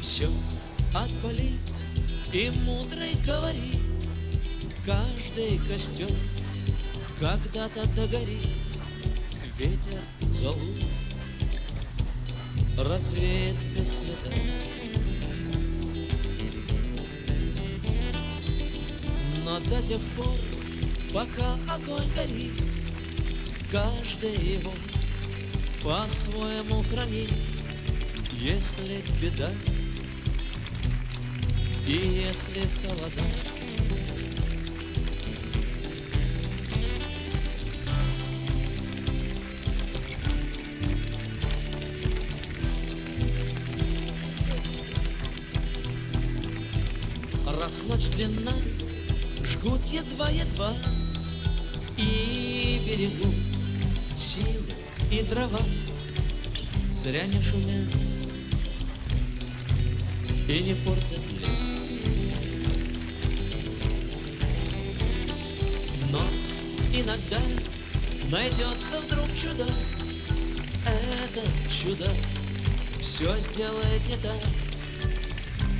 Все отболит, и мудрый говорит: каждый костер когда-то догорит. Ветер зовут развеет без следа. Но до тех пор, пока огонь горит, каждый его по-своему хранит. Если беда и если холода, раз ночь длинна, жгут едва-едва, и берегут силы и дрова. Зря не шумят и не портят лес. Но иногда найдется вдруг чудо. Этот чудо все сделает не так,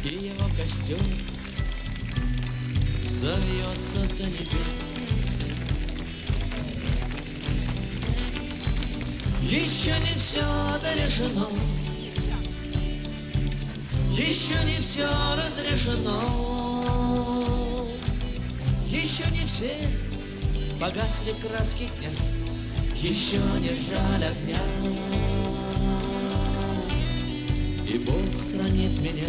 и его костер завьется до небес. Еще не все дорешено, еще не все разрешено, еще не все погасли краски дня, еще не жаль огня, и Бог хранит меня.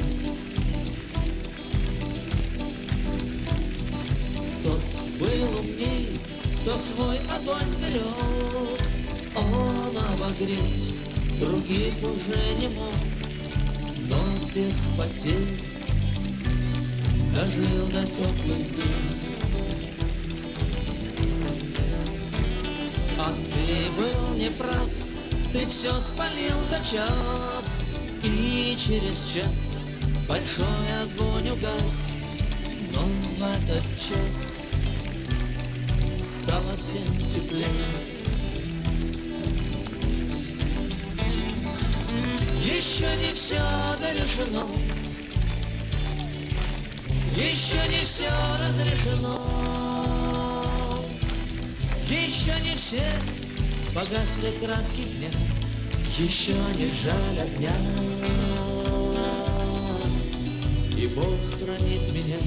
Тот был умней, кто свой огонь сберег, он обогреть других уже не мог, но без потерь дожил до теплых дней. А ты был неправ, ты все спалил за час, и через час большой огонь угас. Но в этот час стало всем теплее. Еще не все дорешено, еще не все разрешено, еще не все погасли краски дня, еще не жаль огня, и Бог хранит меня.